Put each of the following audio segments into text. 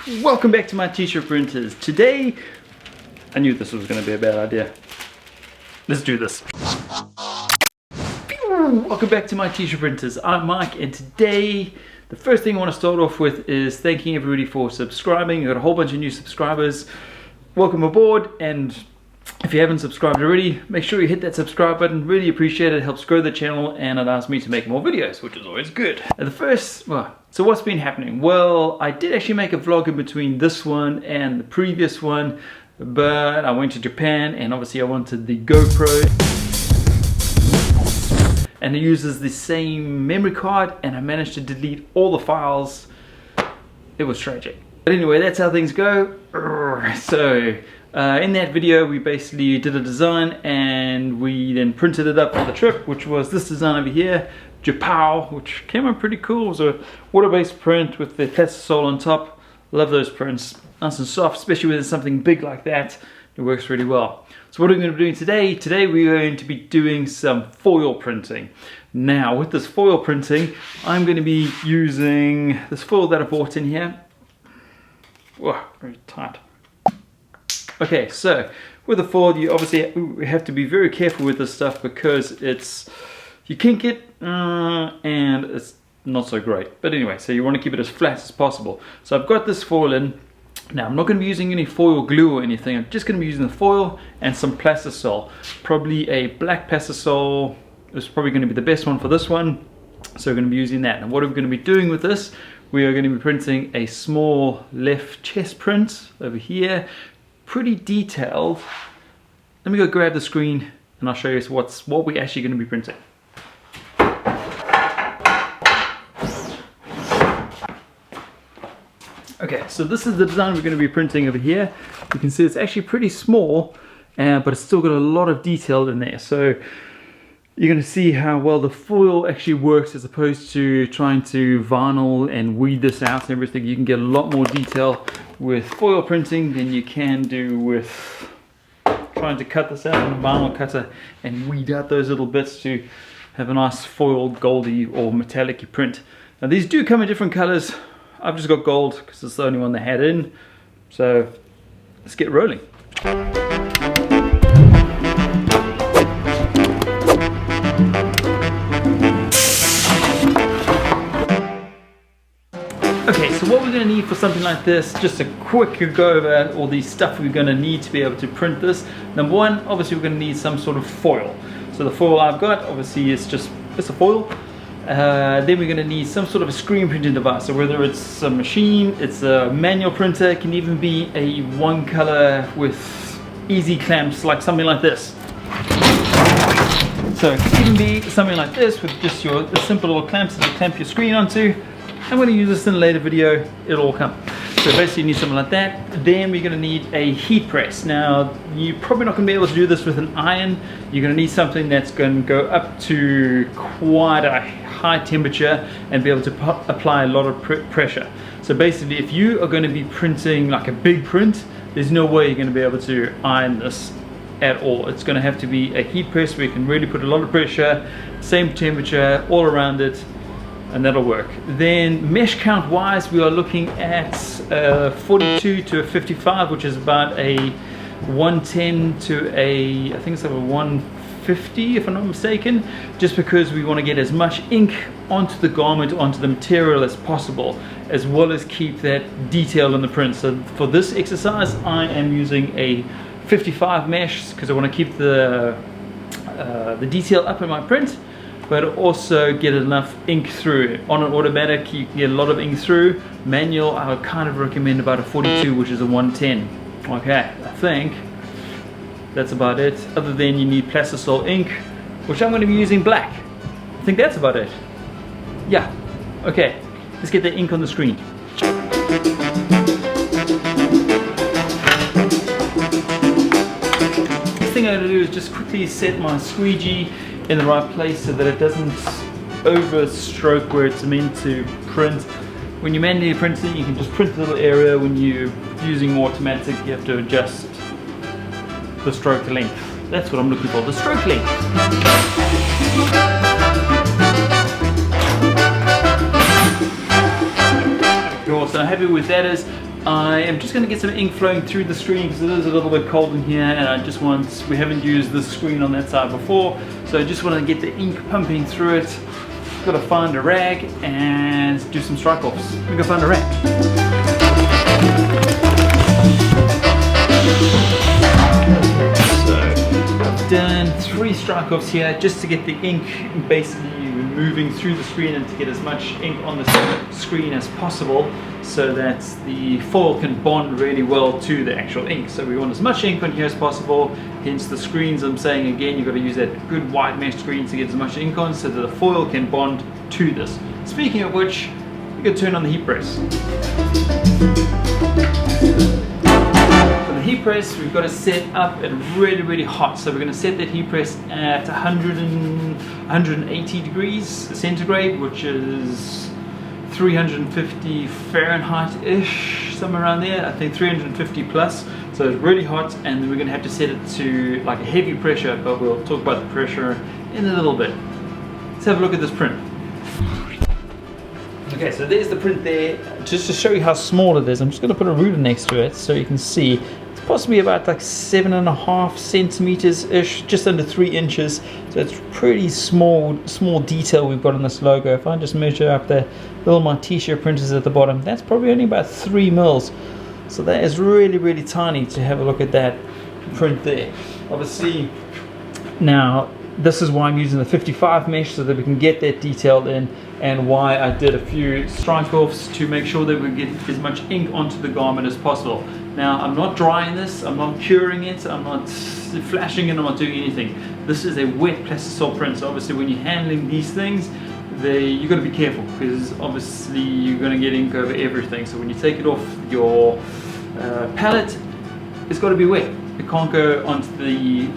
Welcome back to my t-shirt printers. Today, I knew this was going to be a bad idea. Let's do this. Welcome back to my t-shirt printers. I'm Mike, and today the first thing I want to start off with is thanking everybody for subscribing. I got a whole bunch of new subscribers. Welcome aboard, and if you haven't subscribed already, make sure you hit that subscribe button. Really appreciate it. It helps grow the channel and it allows me to make more videos, which is always good. And so what's been happening? Well, I did actually make a vlog in between this one and the previous one, but I went to Japan and obviously I wanted the GoPro. And it uses the same memory card and I managed to delete all the files. It was tragic. But anyway, that's how things go. So in that video we basically did a design and we then printed it up for the trip, which was this design over here, Japow, which came out pretty cool. It was a water-based print with the Plastisol on top. Love those prints, nice and soft, especially with something big like that. It works really well. So what are we going to be doing today? Today we're going to be doing some foil printing. Now with this foil printing, I'm going to be using this foil that I bought in here. Whoa, very tight. Okay, so with the foil, you obviously have to be very careful with this stuff because you kink it and it's not so great. But anyway, so you want to keep it as flat as possible. So I've got this foil in. Now I'm not going to be using any foil glue or anything. I'm just going to be using the foil and some Plastisol. Probably a black Plastisol is probably going to be the best one for this one. So we're going to be using that. And what are we going to be doing with this? We are going to be printing a small left chest print over here. Pretty detailed. Let me go grab the screen and I'll show you what we're actually going to be printing. Okay, so this is the design we're going to be printing over here. You can see it's actually pretty small, but it's still got a lot of detail in there. So you're going to see how well the foil actually works as opposed to trying to vinyl and weed this out and everything. You can get a lot more detail with foil printing than you can do with trying to cut this out on a vinyl cutter and weed out those little bits to have a nice foil goldy or metallic print. Now these do come in different colors. I've just got gold because it's the only one they had in. So let's get rolling. Okay, so what we're going to need for something like this, just a quick go over all the stuff we're going to need to be able to print this. Number one, obviously we're going to need some sort of foil. So the foil I've got, obviously it's a foil. Then we're going to need some sort of a screen printing device. So whether it's a machine, it's a manual printer, it can even be a one color with easy clamps, like something like this. So it can even be something like this with just your simple little clamps that you clamp your screen onto. I'm going to use this in a later video, it'll all come. So basically you need something like that. Then we're going to need a heat press. Now you're probably not going to be able to do this with an iron. You're going to need something that's going to go up to quite a high temperature and be able to apply a lot of pressure. So basically if you are going to be printing like a big print, there's no way you're going to be able to iron this at all. It's going to have to be a heat press where you can really put a lot of pressure, same temperature all around it, and that'll work. Then mesh count wise, we are looking at 42 to a 55, which is about a 110 to a, I think it's like a 150 if I'm not mistaken, just because we want to get as much ink onto the garment, onto the material as possible, as well as keep that detail in the print. So for this exercise I am using a 55 mesh because I want to keep the detail up in my print, but also get enough ink through. On an automatic you can get a lot of ink through. Manual I would kind of recommend about a 42, which is a 110. Okay, I think that's about it. Other than you need Plastisol ink, which I'm going to be using black. I think that's about it. Yeah, okay, let's get the ink on the screen. Next thing I'm going to do is just quickly set my squeegee in the right place so that it doesn't over stroke where it's meant to print. When you're manually printing, you can just print a little area. When you're using automatic, you have to adjust the stroke length. That's what I'm looking for, the stroke length. Cool, so happy with that is I am just going to get some ink flowing through the screen because it is a little bit cold in here, and I just want, we haven't used this screen on that side before, so I just want to get the ink pumping through it. Got to find a rag and do some strike offs. We're going to find a rag. So I've done 3 strike offs here just to get the ink basically moving through the screen and to get as much ink on the screen as possible so that the foil can bond really well to the actual ink. So we want as much ink on here as possible, hence the screens I'm saying again, you've got to use that good wide mesh screen to get as much ink on so that the foil can bond to this. Speaking of which, we're going to turn on the heat press. The heat press we've got to set up at really hot, so we're going to set that heat press at 180 degrees centigrade, which is 350 Fahrenheit ish, somewhere around there. I think 350 plus, so it's really hot, and then we're going to have to set it to like a heavy pressure, but we'll talk about the pressure in a little bit. Let's have a look at this print. Okay, so there's the print there. Just to show you how small it is, I'm just going to put a ruler next to it so you can see. It's possibly about like 7.5 centimeters ish, just under 3 inches. So it's pretty small detail we've got on this logo. If I just measure up the little my t-shirt printers at the bottom, that's probably only about 3 mils. So that is really tiny. To have a look at that print there. Obviously, now this is why I'm using the 55 mesh so that we can get that detailed in, and why I did a few strike offs to make sure that we get as much ink onto the garment as possible. Now I'm not drying this, I'm not curing it, I'm not flashing it, I'm not doing anything. This is a wet Plastisol print, so obviously when you're handling these things, you've got to be careful because obviously you're going to get ink over everything. So when you take it off your palette, it's got to be wet. It can't go onto the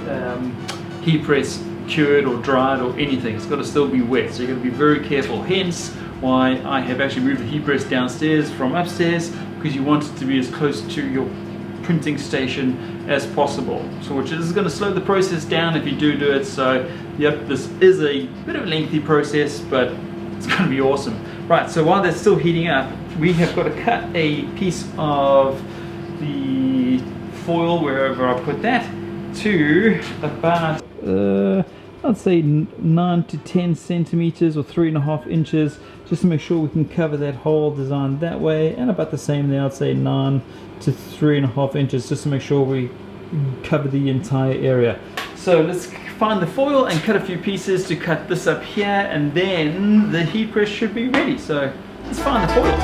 heat press cured or dried or anything. It's got to still be wet, so you've got to be very careful. Hence why I have actually moved the heat press downstairs from upstairs, because you want it to be as close to your printing station as possible. So which is going to slow the process down if you do it. So yep, this is a bit of a lengthy process, but it's going to be awesome. Right, so while that's still heating up, we have got to cut a piece of the foil, wherever I put that, to about I'd say 9 to 10 centimeters or 3.5 inches, just to make sure we can cover that whole design that way, and about the same there, I'd say 9 to 3.5 inches, just to make sure we cover the entire area. So let's find the foil and cut a few pieces to cut this up here, and then the heat press should be ready. So let's find the foil.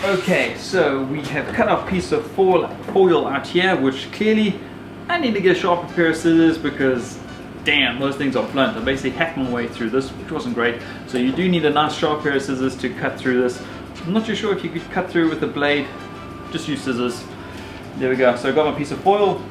Okay, so we have cut our piece of foil out here, which clearly I need to get a sharper pair of scissors because damn, those things are blunt. I basically hacked my way through this, which wasn't great. So you do need a nice sharp pair of scissors to cut through this. I'm not too sure if you could cut through with a blade. Just use scissors. There we go. So I got my piece of foil,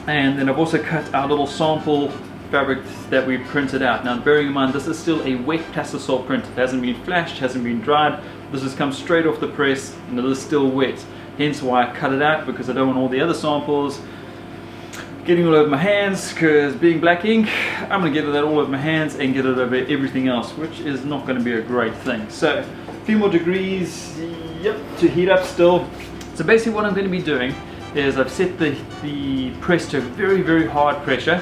and then I've also cut our little sample fabric that we printed out. Now bearing in mind, this is still a wet Plastisol print. It hasn't been flashed, hasn't been dried. This has come straight off the press and it is still wet. Hence why I cut it out, because I don't want all the other samples getting all over my hands, because being black ink, I'm going to get that all over my hands and get it over everything else, which is not going to be a great thing. So a few more degrees, yep, to heat up still. So basically what I'm going to be doing is I've set the press to a very hard pressure.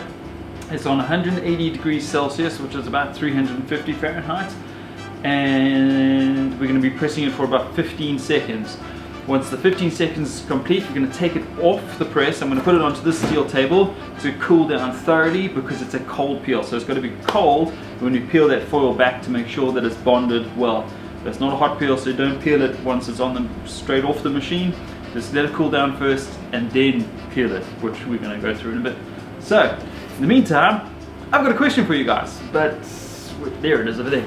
It's on 180 degrees Celsius, which is about 350 Fahrenheit. And we're going to be pressing it for about 15 seconds. Once the 15 seconds is complete, we're going to take it off the press. I'm going to put it onto this steel table to cool down thoroughly, because it's a cold peel. So it's got to be cold when you peel that foil back to make sure that it's bonded well. It's not a hot peel, so don't peel it once it's on straight off the machine. Just let it cool down first and then peel it, which we're going to go through in a bit. So in the meantime, I've got a question for you guys, but there it is over there.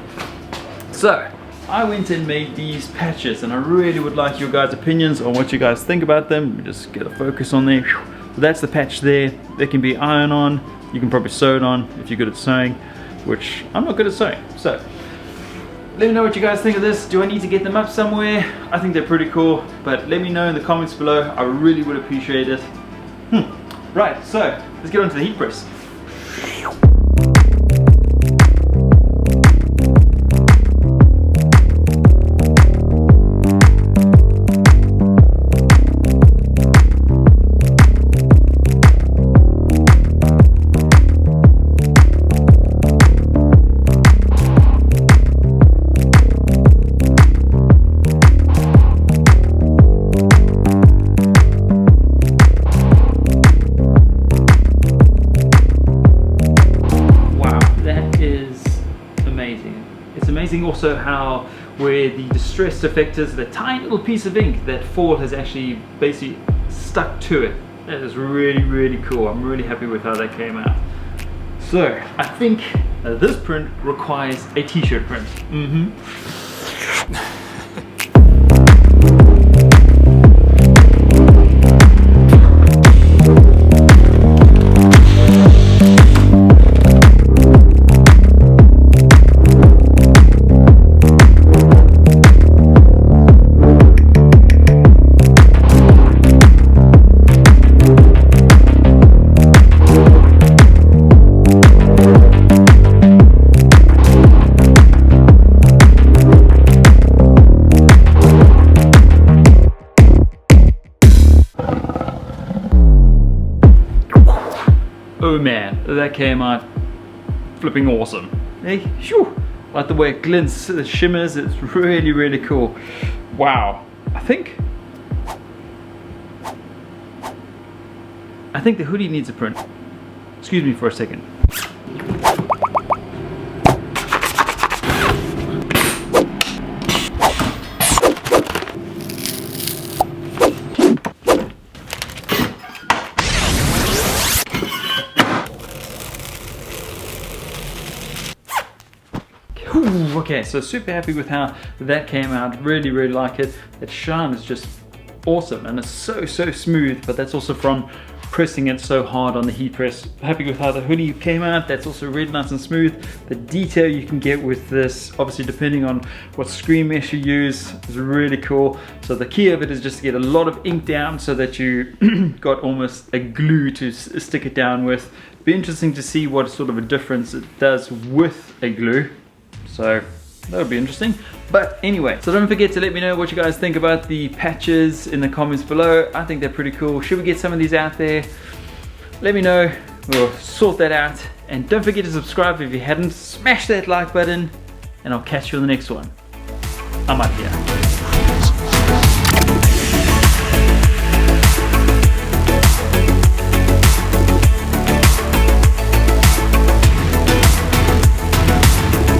So I went and made these patches, and I really would like your guys' opinions on what you guys think about them. Let me just get a focus on there. So that's the patch there. They can be iron on. You can probably sew it on if you're good at sewing, which I'm not good at sewing. So let me know what you guys think of this. Do I need to get them up somewhere? I think they're pretty cool, but let me know in the comments below. I really would appreciate it. Right, so let's get onto the heat press. amazing also how where the distressed effect is, the tiny little piece of ink, that foil has actually basically stuck to it. That is really, really cool. I'm really happy with how that came out. So I think this print requires a t-shirt print. Oh man, that came out flipping awesome. Hey, shoo! Like the way it glints, it shimmers, it's really, really cool. Wow. I think the hoodie needs a print. Excuse me for a second. Ooh, okay, so super happy with how that came out. Really, really like it. That shine is just awesome, and it's so smooth, but that's also from pressing it so hard on the heat press. Happy with how the hoodie came out. That's also really nice and smooth. The detail you can get with this, obviously depending on what screen mesh you use, is really cool. So the key of it is just to get a lot of ink down so that you got almost a glue to stick it down with. Be interesting to see what sort of a difference it does with a glue. So that would be interesting. But anyway, so don't forget to let me know what you guys think about the patches in the comments below. I think they're pretty cool. Should we get some of these out there? Let me know. We'll sort that out. And don't forget to subscribe if you hadn't. Smash that like button. And I'll catch you on the next one. I'm out here.